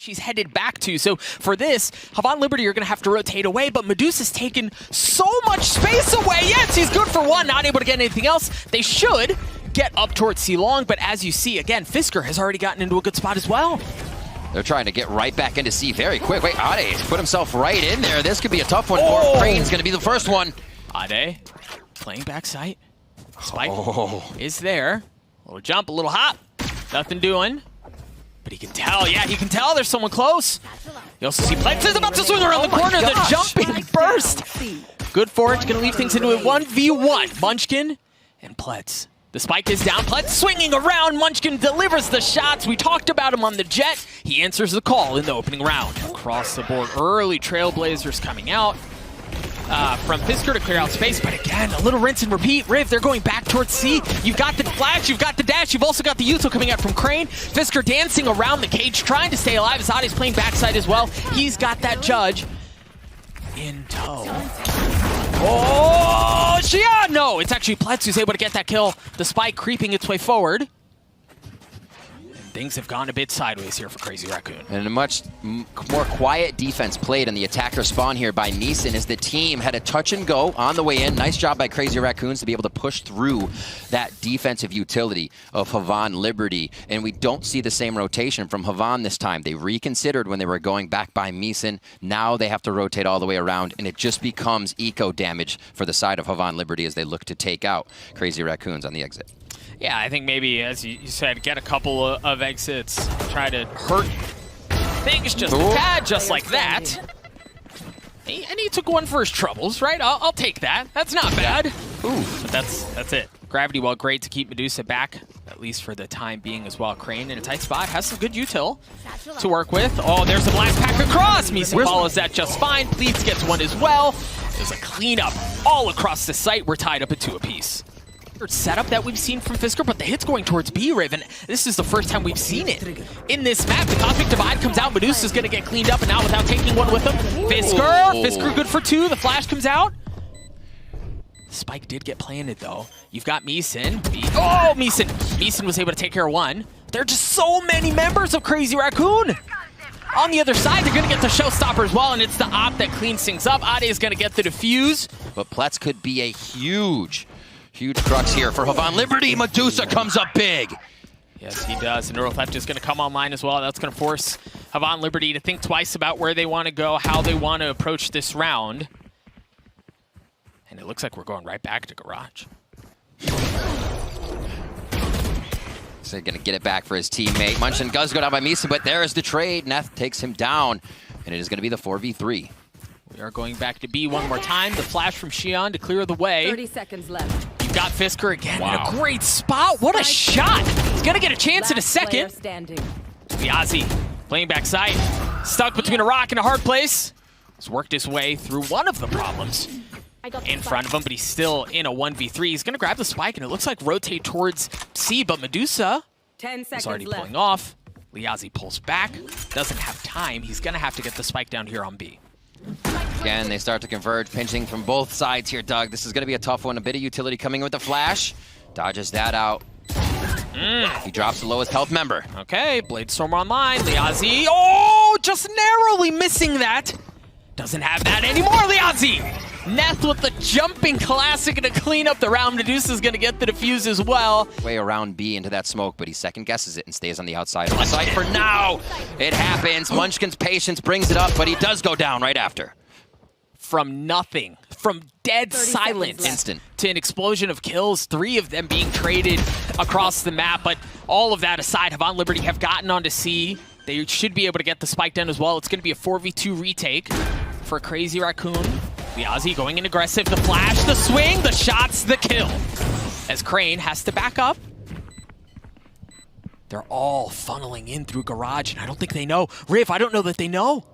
she's headed back to. So for this, Havan Liberty are going to have to rotate away, but Medusa's taken so much space away. Yes, he's good for one, not able to get anything else. They should get up towards C Long, but as you see, again, Fisker has already gotten into a good spot as well. They're trying to get right back into C very quick. Wait, Ade put himself right in there. This could be a tough one for Crane's going to be the first one. Ade playing backside. Spike is there. A little jump, a little hop. Nothing doing. But he can tell, yeah, he can tell there's someone close. You also see Plex is about to swing around the corner. The jumping burst. Good for it. Going to leave things into a 1v1. Munchkin and Pletz. The spike is down. Pletz swinging around. Munchkin delivers the shots. We talked about him on the jet. He answers the call in the opening round. Across the board, early Trailblazers coming out from Fisker to clear out space. But again, a little rinse and repeat. Riv, they're going back towards C. You've got the flash, you've got the dash, you've also got the Yuto coming out from Crane. Fisker dancing around the cage, trying to stay alive. Ade's playing backside as well. He's got that judge in tow. Oh, Shia! No, it's actually Pletz who's able to get that kill. The spike creeping its way forward. Things have gone a bit sideways here for Crazy Raccoon. And a much more quiet defense played in the attacker spawn here by Neeson as the team had a touch and go on the way in. Nice job by Crazy Raccoons to be able to push through that defensive utility of Havan Liberty. And we don't see the same rotation from Havan this time. They reconsidered when they were going back by Neeson. Now they have to rotate all the way around, and it just becomes eco damage for the side of Havan Liberty as they look to take out Crazy Raccoons on the exit. Yeah, I think maybe, as you said, get a couple of exits, try to hurt things just a tad, just like that. And he took one for his troubles, right? I'll take that. That's not bad. Ooh, but that's it. Gravity Well, great to keep Medusa back, at least for the time being as well. Crane in a tight spot, has some good util to work with. Oh, there's the blast pack across. Meeson follows that just fine. Pleats gets one as well. There's a cleanup all across the site. We're tied up at 2 apiece. Setup that we've seen from Fisker, but the hit's going towards B, Riv, and this is the first time we've seen it in this map. The Cosmic Divide comes out, Medusa's gonna get cleaned up and out without taking one with him. Fisker good for 2, the flash comes out. Spike did get planted though. You've got Meeson. Meeson was able to take care of one. There are just so many members of Crazy Raccoon. On the other side, they're gonna get the showstopper as well, and it's the op that cleans things up. Ade is gonna get the defuse. But Pletz could be a huge crux here for Havan Liberty. Medusa comes up big. Yes, he does. And Neural Theft is going to come online as well. That's going to force Havan Liberty to think twice about where they want to go, how they want to approach this round. And it looks like we're going right back to Garage. So going to get it back for his teammate. Munchkin does go down by Meeson, but there is the trade. Neth takes him down, and it is going to be the 4v3. We are going back to B one more time. The flash from Xion to clear the way. 30 seconds left. You've got Fisker again in a great spot. What a shot! He's gonna get a chance in a second. Liazi playing backside. Stuck between a rock and a hard place. He's worked his way through one of the problems in front of him, but he's still in a 1v3. He's gonna grab the spike, and it looks like rotate towards C, but Medusa is already pulling off. Liazi pulls back. Doesn't have time. He's gonna have to get the spike down here on B. Again, they start to converge, pinching from both sides here, Doug. This is going to be a tough one. A bit of utility coming in with the flash. Dodges that out. He drops the lowest health member. Okay, Bladestorm online. Liazi, oh, just narrowly missing that. Doesn't have that anymore, Liazi. Neth with the jumping classic to clean up the round. Medusa's going to get the defuse as well. Way around B into that smoke, but he second guesses it and stays on the outside of the site for now. It happens. Munchkin's patience brings it up, but he does go down right after. From nothing, from dead silence instant to an explosion of kills, 3 of them being traded across the map. But all of that aside, Havan Liberty have gotten onto C. They should be able to get the spike down as well. It's going to be a 4v2 retake for Crazy Raccoon. Liazi going in aggressive, the flash, the swing, the shots, the kill. As Crane has to back up. They're all funneling in through Garage, and I don't think they know. Riv, I don't know that they know.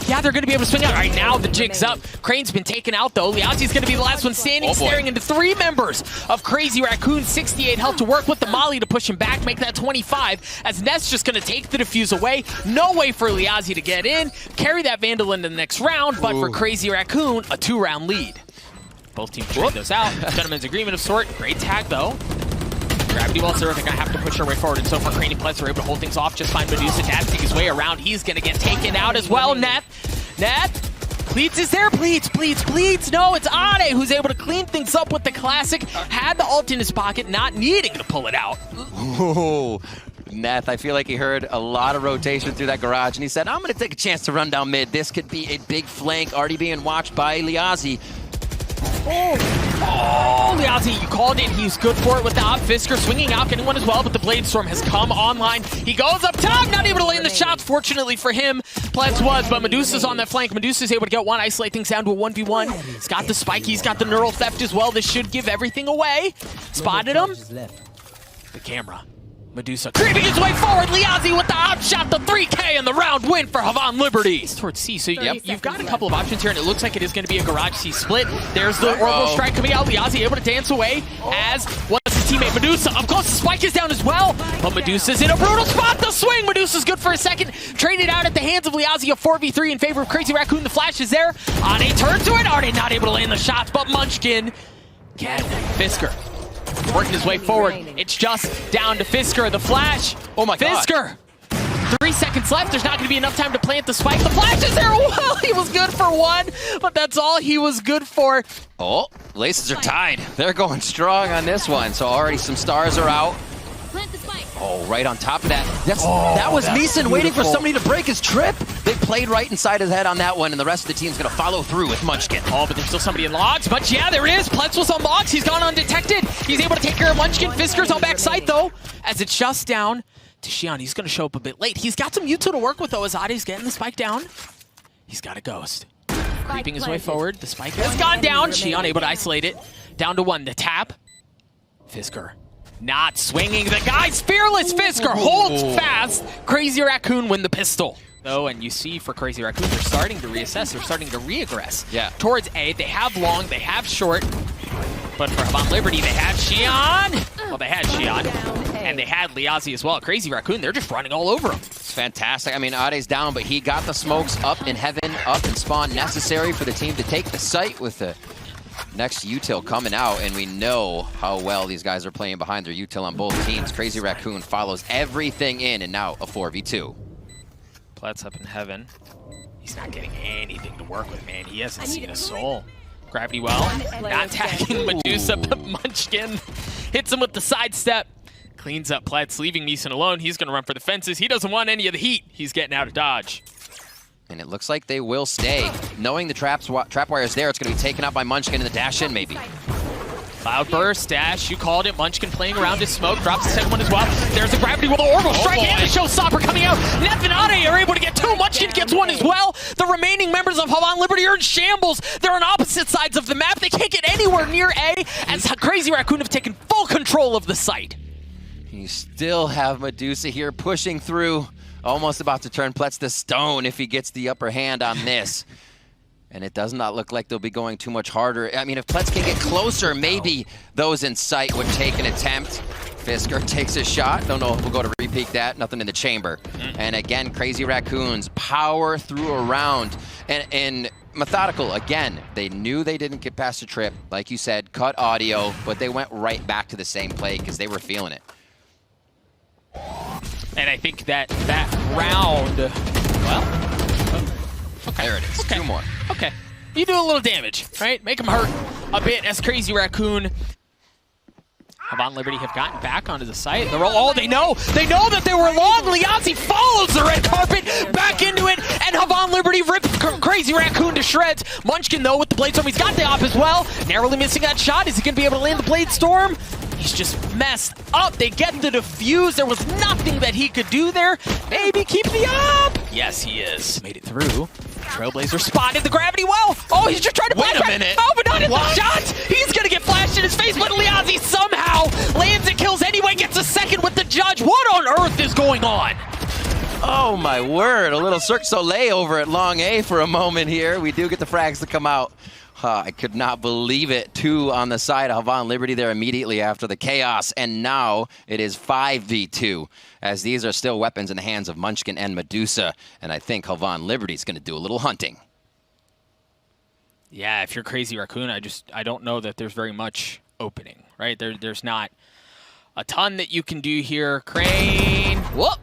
Yeah, they're going to be able to swing out. All right, now the jig's up. Crane's been taken out, though. Liazi's going to be the last one standing, staring into 3 members of Crazy Raccoon. 68 health to work with the Molly to push him back, make that 25, as Ness just going to take the defuse away. No way for Liazi to get in, carry that Vandal into the next round, but for Crazy Raccoon, a 2-round lead. Both teams trade those out. Gentleman's agreement of sort. Great tag, though. Gravity Wells there, they're going to have to push their way forward. And so far, Crane and Pledge are able to hold things off, just find Medusa dancing his way around. He's going to get taken out as well. Neth, Pleats is there, Pleats. No, it's Ade who's able to clean things up with the classic. Had the ult in his pocket, not needing to pull it out. Ooh. Neth, I feel like he heard a lot of rotation through that garage, and he said, I'm going to take a chance to run down mid. This could be a big flank, already being watched by Liazi. Oh, Liazi, you called it. He's good for it with the op. Fisker swinging out, getting one as well, but the Blade Storm has come online. He goes up top, not able to land the shots. Fortunately for him, Pledge was, but Medusa's on that flank. Medusa's able to get one, isolate things down to a 1v1. He's got the spike, he's got the neural theft as well. This should give everything away. Spotted him. The camera. Medusa creeping his way forward. Liazi with the op shot, the 3K, and the round win for Havan Liberty. Towards C, so you've got a couple of options here, and it looks like it is going to be a garage C split. There's the orbital strike coming out. Liazi able to dance away, as was his teammate Medusa. Up close, the spike is down as well, but Medusa's in a brutal spot. The swing, Medusa's good for a second. Traded out at the hands of Liazi, a 4v3 in favor of Crazy Raccoon. The flash is there. Ade turns to it. Ade not able to land the shots, but Munchkin can. Fisker working his way forward. It's just down to Fisker. The flash. Oh my God. Fisker. 3 seconds left. There's not going to be enough time to plant the spike. The flash is there. Well, he was good for one, but that's all he was good for. Oh, laces are tied. They're going strong on this one. So already some stars are out. Oh, right on top of that. That was Meeson waiting for somebody to break his trip. They played right inside his head on that one, and the rest of the team's going to follow through with Munchkin. Oh, but there's still somebody in logs. But yeah, there is. Pletz was on logs. He's gone undetected. He's able to take care of Munchkin. Fisker's on backside, though, as it's just down to Xian. He's going to show up a bit late. He's got some Mewtwo to work with, though, as Ade's getting the spike down. He's got a Ghost. Creeping his way forward. The spike has gone down. Xian able to isolate it. Down to one. The tap. Fisker. Not swinging. The guy's fearless. Fisker holds fast. Crazy Raccoon win the pistol. Though, and you see for Crazy Raccoon, they're starting to reassess. They're starting to re-aggress. Yeah. Towards A. They have long. They have short. But for Havan Liberty, they had Xian. Well, they had Xian. And they had Liazi as well. Crazy Raccoon, they're just running all over him. It's fantastic. I mean, Ade's down, but he got the smokes up in heaven, up in spawn, necessary for the team to take the site with the next util coming out, and we know how well these guys are playing behind their util on both teams. Crazy Raccoon follows everything in, and now a 4v2. Pletz up in heaven. He's not getting anything to work with, man. He hasn't seen a soul. Gravity Well, not tagging Medusa, but Munchkin hits him with the sidestep. Cleans up Pletz, leaving Meeson alone. He's going to run for the fences. He doesn't want any of the heat. He's getting out of dodge. And it looks like they will stay. Knowing the trap wire is there, it's going to be taken out by Munchkin in the dash in, maybe. Cloud burst, dash, you called it. Munchkin playing around his smoke, drops the second one as well. There's the Gravity with the orbital strike and the showstopper coming out. Neth and Ade are able to get two. Munchkin gets one as well. The remaining members of Havan Liberty are in shambles. They're on opposite sides of the map. They can't get anywhere near A, as Crazy Raccoon have taken full control of the site. You still have Medusa here pushing through. Almost about to turn Pletz to stone if he gets the upper hand on this. And it does not look like they'll be going too much harder. I mean, if Pletz can get closer, maybe those in sight would take an attempt. Fisker takes a shot. Don't know if we'll go to repeat that. Nothing in the chamber. And again, Crazy Raccoons power through a round. And methodical, again, they knew they didn't get past the trip. Like you said, cut audio, but they went right back to the same play because they were feeling it. And I think that round, well, okay. There it is. Okay. Two more. Okay. You do a little damage, right? Make them hurt a bit as Crazy Raccoon. Havan Liberty have gotten back onto the site. They're all, they know that they were long. Liazi follows the red carpet back into it, and Havan Liberty rips Crazy Raccoon to shreds. Munchkin, though, with the Blade Storm, he's got the op as well. Narrowly missing that shot. Is he going to be able to land the Blade Storm? He's just messed up. They get the defuse. There was nothing that he could do there. Maybe keep the up. Yes, he is. Made it through. Trailblazer spotted the Gravity Well. Oh, he's just trying to Wait a minute. Oh, but not in the shot. He's going to get flashed in his face, but Liazi somehow lands and kills anyway, gets a second with the judge. What on earth is going on? Oh my word, a little Cirque du Soleil over at Long A for a moment here. We do get the frags to come out. I could not believe it. Two on the side of Havan Liberty there immediately after the chaos. And now it is 5v2, as these are still weapons in the hands of Munchkin and Medusa. And I think Havan Liberty is going to do a little hunting. Yeah, if you're Crazy Raccoon, I don't know that there's very much opening, right? There's not a ton that you can do here. Crane. Whoop.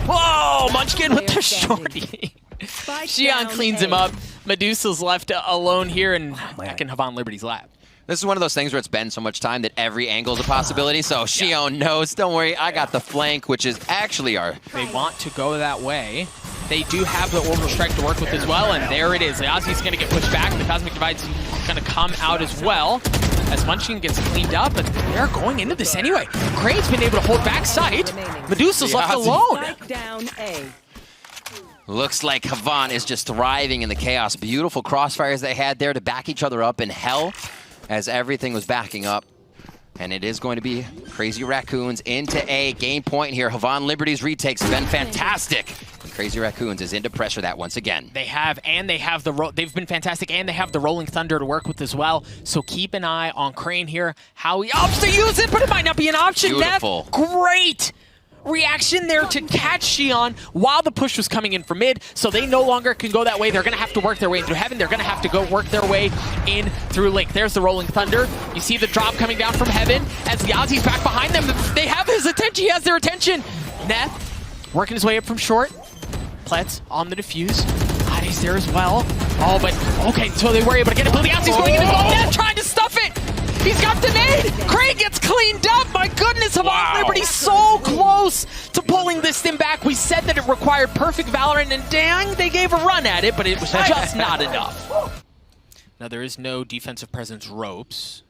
Whoa, Munchkin with the shorty. Xion cleans him up. Medusa's left alone here and back in Havan Liberty's lap. This is one of those things where it's been so much time that every angle is a possibility. So Xion knows, don't worry, I got the flank, which is actually our... They want to go that way. They do have the orbital strike to work with as well, and there it is. Liazi's going to get pushed back. The Cosmic Divide's going to come out as well as Munchkin gets cleaned up, but they're going into this anyway. Crane's been able to hold back sight. Medusa's left alone. Looks like Havan is just thriving in the chaos. Beautiful crossfires they had there to back each other up in hell as everything was backing up. And it is going to be Crazy Racoons into A. Game point here. Havan Liberty's retakes have been fantastic. And Crazy Racoons is into pressure that once again. They have, and they have they've been fantastic, and they have the Rolling Thunder to work with as well. So keep an eye on Crane here. How he opts to use it, but it might not be an option. Beautiful. Great reaction there to catch Xion while the push was coming in from mid, so they no longer can go that way. They're going to have to work their way through Heaven. They're going to have to go work their way in through Link. There's the Rolling Thunder. You see the drop coming down from Heaven as Yazi's back behind them. They have his attention. He has their attention. Neth working his way up from short. Pletz on the defuse. Ade's there as well. Oh, but okay, so they were able to get it. But Yazi's going in as well. Neth trying to stuff it. He's got the nade! Crane gets cleaned up! My goodness, Havan Liberty so close to pulling this thing back. We said that it required perfect Valorant, and dang, they gave a run at it, but it was just not enough. Now, there is no defensive presence ropes,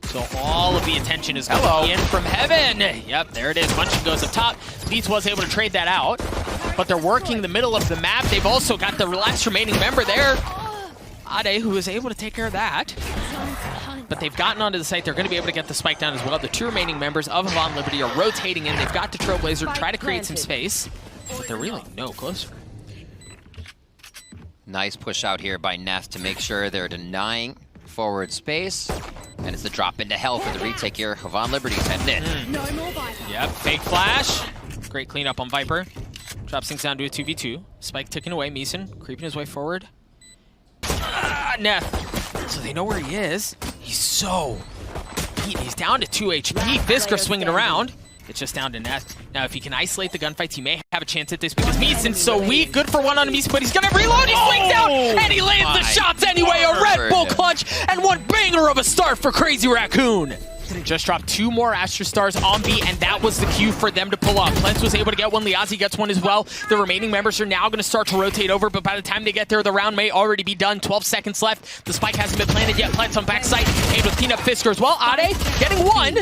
so all of the attention is coming in from Heaven. Yep, there it is. Munchkin goes up top. Beats was able to trade that out, but they're working the middle of the map. They've also got the last remaining member there, Ade, who is able to take care of that. But they've gotten onto the site. They're going to be able to get the spike down as well. The two remaining members of Havan Liberty are rotating in. They've got the Trailblazer to try to create some space, but they're really no closer. Nice push out here by Neth to make sure they're denying forward space. And it's the drop into hell for the retake here. Havan Liberty's heading in. Yep, fake flash. Great cleanup on Viper. Drops things down to a 2v2. Spike ticking away. Meeson creeping his way forward. Neth. So they know where he is. He's down to 2 HP. Fisker swinging around. It's just down to Neth. Now, if he can isolate the gunfights, he may have a chance at this because Meeson's so weak. Good for one on Meeson, but he's going to reload. He swings out, and he lands the shots anyway. A Red Bull clutch and one banger of a start for Crazy Raccoon. Just dropped 2 more Astra Stars on B, and that was the cue for them to pull up. Pletz was able to get one. Liazi gets one as well. The remaining members are now going to start to rotate over, but by the time they get there, the round may already be done. 12 seconds left. The spike hasn't been planted yet. Pletz on backside, able to clean up Fisker as well. Ade getting one.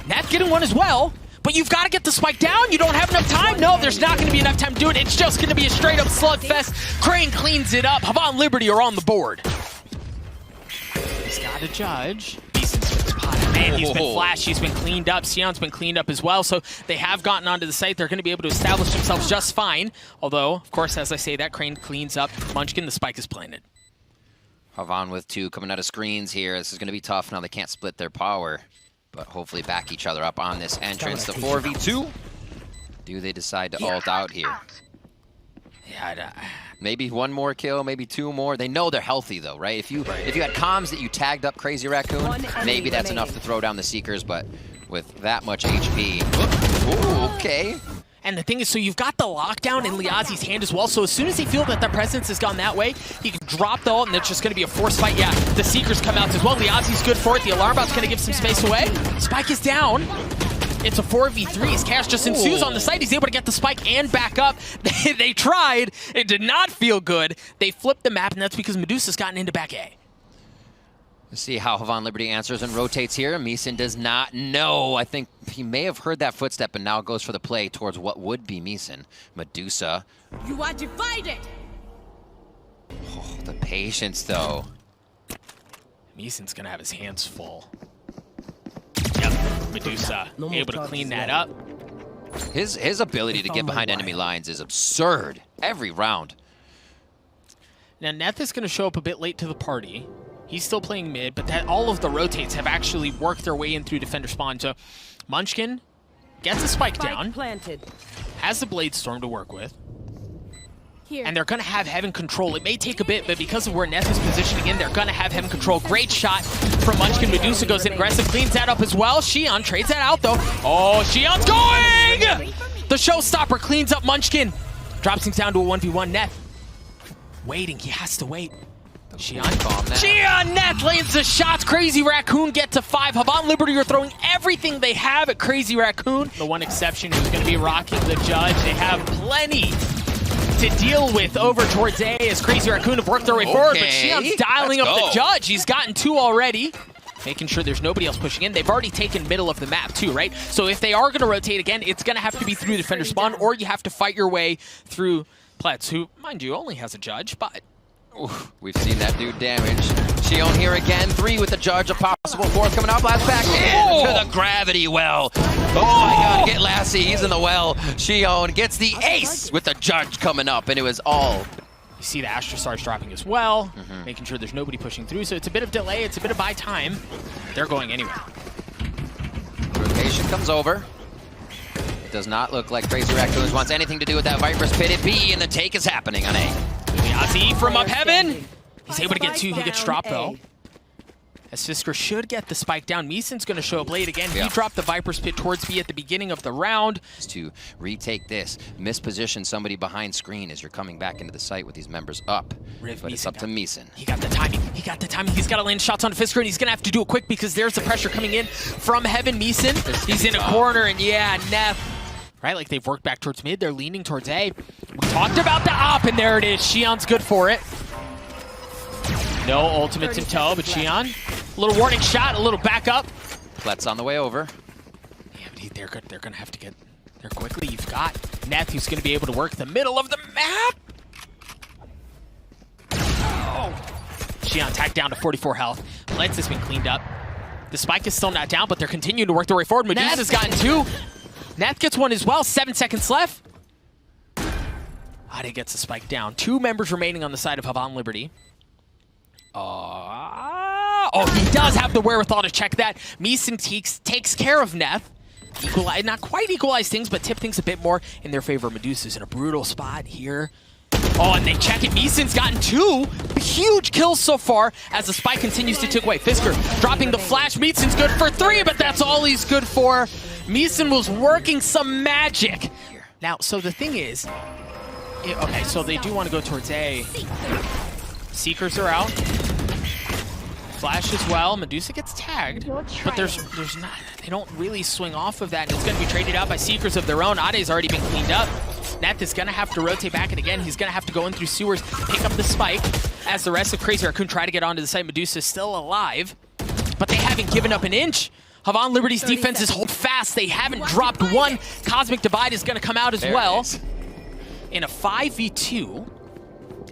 Neth getting one as well. But you've got to get the spike down. You don't have enough time. No, there's not going to be enough time to do it. It's just going to be a straight-up slugfest. Crane cleans it up. Havan Liberty are on the board. He's got to judge. Man, he's been flashed, he's been cleaned up, Xion's been cleaned up as well, so they have gotten onto the site. They're going to be able to establish themselves just fine. Although, of course, as I say, that Crane cleans up. Munchkin, the spike is planted. Havan with 2 coming out of screens here. This is going to be tough. Now they can't split their power, but hopefully back each other up on this entrance. The 4v2. Do they decide to ult out here? Yeah, maybe 1 more kill, maybe 2 more. They know they're healthy though, right? If you had comms that you tagged up Crazy Raccoon, maybe that's enough to throw down the Seekers, but with that much HP. Ooh, okay. And the thing is, so you've got the lockdown in Liazi's hand as well, so as soon as they feel that their presence has gone that way, he can drop the ult and it's just going to be a force fight. Yeah, the Seekers come out as well. Liazi's good for it. The alarm bot's going to give some space away. Spike is down. It's a 4v3 as chaos just ensues on the site. He's able to get the spike and back up. They tried. It did not feel good. They flipped the map, and that's because Medusa's gotten into back A. Let's see how Havan Liberty answers and rotates here. Meeson does not know. I think he may have heard that footstep and now goes for the play towards what would be Meeson. Medusa. You are divided. Oh, the patience, though. Meeson's going to have his hands full. Yep, Medusa able to clean that up. His ability to get behind enemy lines is absurd every round. Now, Neth is going to show up a bit late to the party. He's still playing mid, but all of the rotates have actually worked their way in through defender spawn. So Munchkin gets a spike down, planted. has the Blade Storm to work with. here. And they're going to have Heaven control. It may take a bit, but because of where Neth is positioning in, they're going to have Heaven control. Great shot from Munchkin. Medusa goes in aggressive, cleans that up as well. Xion trades that out, though. Oh, Xion's going! The showstopper cleans up Munchkin. Drops things down to a 1v1. Neth waiting. He has to wait. Xion, Neth lands the shots. Crazy Raccoon get to 5. Havan Liberty are throwing everything they have at Crazy Raccoon. The one exception who's going to be rocking the judge. They have plenty to deal with over towards A as Crazy Raccoon have worked their way forward, but Xion's dialing up the judge. He's gotten 2 already, making sure there's nobody else pushing in. They've already taken middle of the map too, right? So if they are going to rotate again, it's going to have to be through defender spawn, or you have to fight your way through Pletz, who, mind you, only has a judge, but... Oof, we've seen that do damage. Xion here again, 3 with the judge, a possible 4th coming up. Last back into the gravity well. Oh my god, get Lassie, he's in the well. Xion gets the ace with the judge coming up, and it was all. You see the Astra Stars dropping as well, making sure there's nobody pushing through, so it's a bit of delay, it's a bit of buy time. They're going anyway. Rotation comes over. It does not look like Crazy Raccoons wants anything to do with that Viper's Pit at B, and the take is happening on A. Yazzie from up Heaven. He's able to get 2. He gets dropped though. As Fisker should get the spike down. Meeson's going to show up late again. He dropped the Viper's Pit towards B at the beginning of the round. To retake this, misposition somebody behind screen as you're coming back into the site with these members up. But it's up to Meeson. He got the timing. He got the timing. He's got to land shots on Fisker, and he's going to have to do it quick because there's the pressure coming in from Heaven. Meeson, he's in a corner, and yeah, Neth. Right, like they've worked back towards mid. They're leaning towards A. We talked about the op, and there it is. Xion's good for it. No ultimates in tow, but Xion, a little warning shot, a little backup. Pletz on the way over. Yeah, but they're good. They're gonna have to get there quickly. You've got Neth, who's gonna be able to work the middle of the map. Oh. Xion tacked down to 44 health. Pletz has been cleaned up. The spike is still not down, but they're continuing to work their way forward. Medusa's gotten 2. Neth gets 1 as well. 7 seconds left. Ade gets the spike down. 2 members remaining on the side of Havan Liberty. Oh, he does have the wherewithal to check that. Meeson takes care of Neth. Not quite equalize things, but tip things a bit more in their favor. Medusa's in a brutal spot here. Oh, and they check it. Meeson's gotten 2 huge kills so far as the spike continues to tick away. Fisker dropping the flash. Meeson's good for 3, but that's all he's good for. Meeson was working some magic. Now, so the thing is, okay, so they do want to go towards A. Seekers are out. Flash as well. Medusa gets tagged, but there's not. They don't really swing off of that, and it's going to be traded out by Seekers of their own. Ade's already been cleaned up. Neth is going to have to rotate back, and again, he's going to have to go in through sewers, pick up the spike, as the rest of Crazy Raccoon try to get onto the site. Medusa's still alive, but they haven't given up an inch. Havan Liberty's defenses hold fast. They haven't dropped 1. Cosmic Divide is going to come out as well. In a 5v2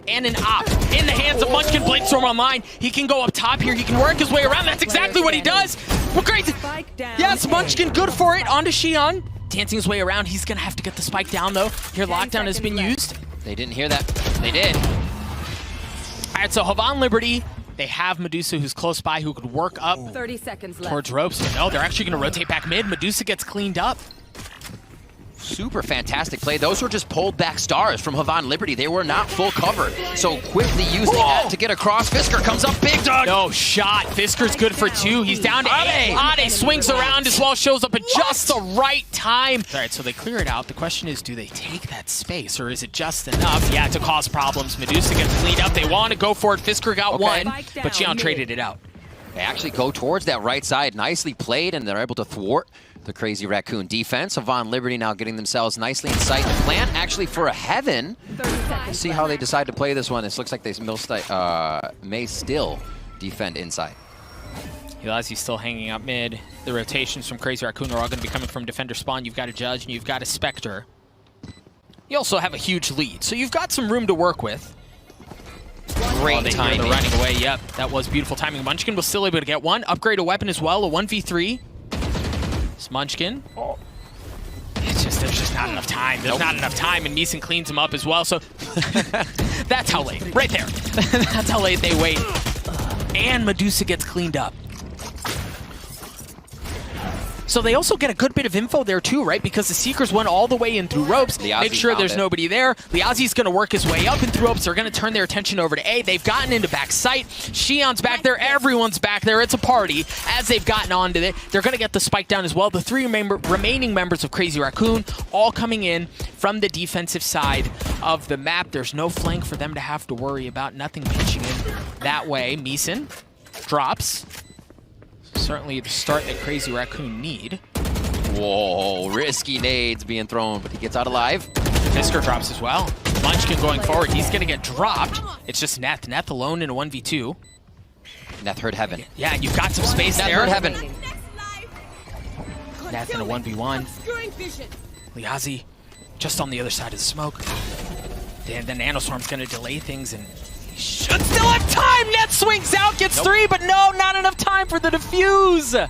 and an op in the hands of Munchkin. Bladestorm online. He can go up top here. He can work his way around. That's exactly what he does. Well, great. Yes, Munchkin good for it. Onto Xion. Dancing his way around. He's going to have to get the spike down, though. Here, lockdown has been used. They didn't hear that. They did. All right, so Havan Liberty. They have Medusa, who's close by, who could work up 30 seconds left. Towards ropes. No, they're actually going to rotate back mid. Medusa gets cleaned up. Super fantastic play. Those were just pulled back stars from Havan Liberty. They were not full cover. So quickly using that to get across. Fisker comes up big, dog. No shot. Fisker's good for 2. He's down to 8. Ade swings around as well, shows up at just the right time. All right, so they clear it out. The question is, do they take that space, or is it just enough? Yeah, to cause problems. Medusa gets cleaned up. They want to go for it. Fisker got 1, but Xion traded it out. They actually go towards that right side. Nicely played, and they're able to thwart the Crazy Raccoon defense. Havan Liberty now getting themselves nicely in sight. The plan actually for a Heaven. We'll see how they decide to play this one. This looks like they may still defend inside. He's still hanging up mid. The rotations from Crazy Raccoon are all going to be coming from defender spawn. You've got a Judge and you've got a Spectre. You also have a huge lead, so you've got some room to work with. Great timing. They're running away. Yep, that was beautiful timing. Munchkin was still able to get 1. Upgrade a weapon as well, a 1v3. It's Munchkin. It's just, there's just not enough time. There's not enough time, and Meeson cleans him up as well, so that's how late. Right there. That's how late they wait. And Medusa gets cleaned up. So they also get a good bit of info there too, right? Because the Seekers went all the way in through ropes, make sure there's nobody there. Liazi's going to work his way up in through ropes. They're going to turn their attention over to A. They've gotten into back sight. Shion's back there. Everyone's back there. It's a party. As they've gotten onto it, they're going to get the spike down as well. The three remaining members of Crazy Raccoon all coming in from the defensive side of the map. There's no flank for them to have to worry about. Nothing pitching in that way. Meeson drops. Certainly the start that Crazy Raccoon need. Whoa, risky nades being thrown, but he gets out alive. Fisker drops as well. Munchkin going forward. He's going to get dropped. It's just Neth. Neth alone in a 1v2. Neth heard Heaven. Yeah, you've got some space Neth there. heard Heaven. Neth in a 1v1. Liazi just on the other side of the smoke. Then the Nanoswarm's going to delay things and he should still have time. Neth swings out, gets three, but no, not enough time for the defuse.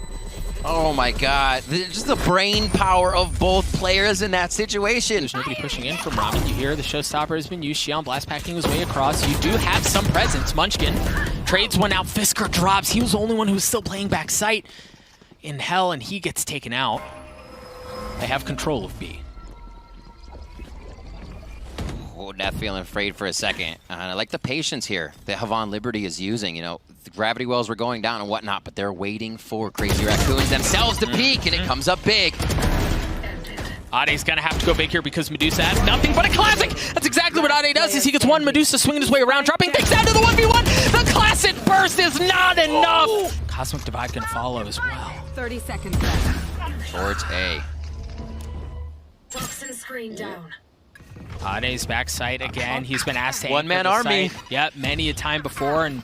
Oh my god. Just the brain power of both players in that situation. There's nobody pushing in from Ramen. You hear the showstopper has been used. Xion blast packing his way across. You do have some presence. Munchkin trades one out. Fisker drops. He was the only one who was still playing back sight in hell, and he gets taken out. They have control of B. Oh, Neth feeling afraid for a second. I like the patience here that Havan Liberty is using. You know, the gravity wells were going down and whatnot, but they're waiting for Crazy Raccoons themselves to peak, and it comes up big. Ade's gonna have to go big here because Medusa has nothing but a classic. That's exactly what Ade does. Is he gets one Medusa swinging his way around, dropping things down to the 1v1. The classic burst is not enough. Oh. Cosmic Divide gonna follow as well. 30 seconds left. Towards A. Toxin screen down. Ade's backside again. He's been asked to one-man army. Yep, many a time before, and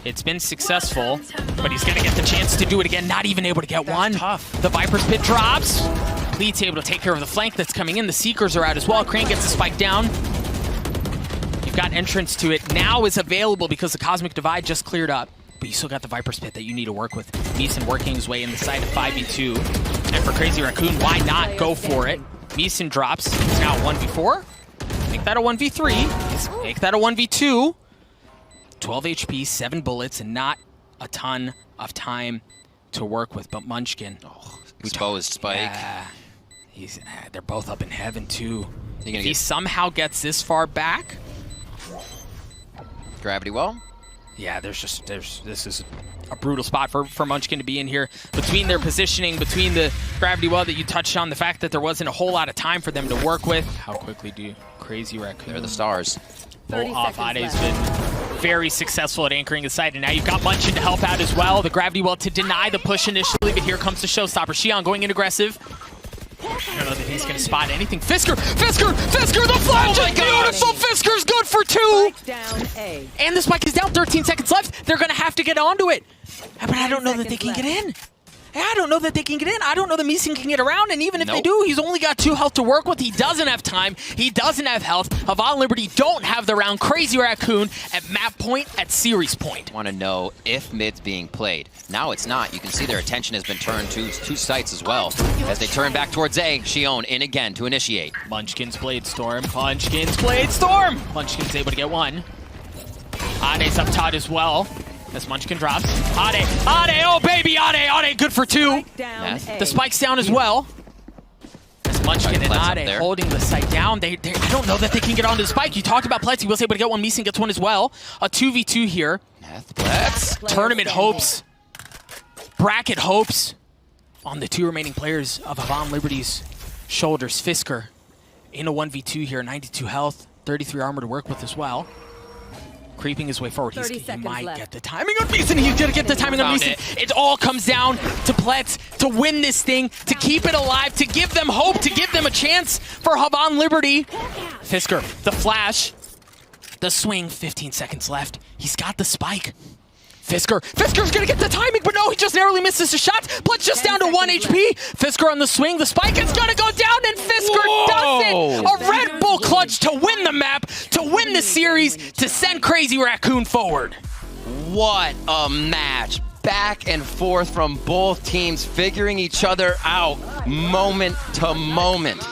it's been successful. But he's gonna get the chance to do it again. Not even able to get one. Tough. The Viper's Pit drops. Pleat's able to take care of the flank that's coming in. The Seekers are out as well. Crane gets the spike down. You've got entrance to it. Now is available because the Cosmic Divide just cleared up. But you still got the Viper's Pit that you need to work with. Meeson working his way in the side of 5v2. And for Crazy Raccoon, why not go for it? Meeson drops. It's now 1v4. Make that a 1v3. Make that a 1v2. 12 HP, 7 bullets, and not a ton of time to work with. But Munchkin. Oh, exposed spike. They're both up in heaven, too. If he somehow gets this far back. Gravity well. Yeah, this is a brutal spot for Munchkin to be in here. Between their positioning, between the gravity well that you touched on, the fact that there wasn't a whole lot of time for them to work with. How quickly do Crazy Raccoon? They're the stars. Pull off. Ade's been very successful at anchoring the site, and now you've got Munchkin to help out as well. The gravity well to deny the push initially, but here comes the showstopper. Xion going in aggressive. I don't know that he's going to spot anything. Fisker! The flash is beautiful! Fisker's good for 2! Down A. And the spike is down, 13 seconds left. They're going to have to get onto it. But I don't know that they can get in. I don't know that they can get in. I don't know that Meeson can get around, and even if they do, he's only got 2 health to work with. He doesn't have time. He doesn't have health. Havan Liberty don't have the round. Crazy Raccoon at map point, at series point. Want to know if mid's being played. Now it's not. You can see their attention has been turned to 2 sites as well. As they turn back towards A, Xion in again to initiate. Munchkin's Blade Storm. Munchkin's Blade Storm! Munchkin's able to get 1. Ade's up top as well. As Munchkin drops. Ade, oh baby, Ade, good for 2. The spike's down as well. As Munchkin and Ade holding the site down. I don't know that they can get onto the spike. You talked about Pletz, he was able to get 1. Meeson gets 1 as well. A 2v2 here. Tournament hopes. Bracket hopes on the 2 remaining players of Havan Liberty's shoulders. Fisker in a 1v2 here, 92 health, 33 armor to work with as well. Creeping his way forward. He might get the timing on Meeson. He's going to get the timing on Meeson. It all comes down to Pletz to win this thing, to keep it alive, to give them hope, to give them a chance for Havan Liberty. Fisker, the flash, the swing, 15 seconds left. He's got the spike. Fisker's gonna get the timing, but no, he just narrowly misses the shot. Pletz just down to 1 HP. Fisker on the swing. The spike is gonna go down, and Fisker does it. A Red Bull clutch to win the map, to win the series, to send Crazy Raccoon forward. What a match. Back and forth from both teams, figuring each other out moment to moment.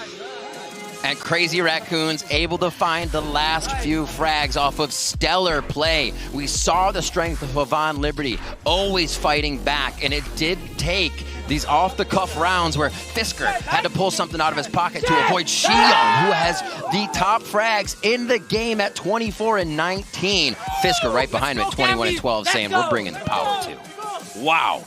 And Crazy Raccoons able to find the last few frags off of stellar play. We saw the strength of Havan Liberty always fighting back, and it did take These off-the-cuff rounds where Fisker had to pull something out of his pocket to avoid Xion, who has the top frags in the game at 24 and 19. Fisker right behind him at 21 and 12, saying we're bringing the power too. Wow.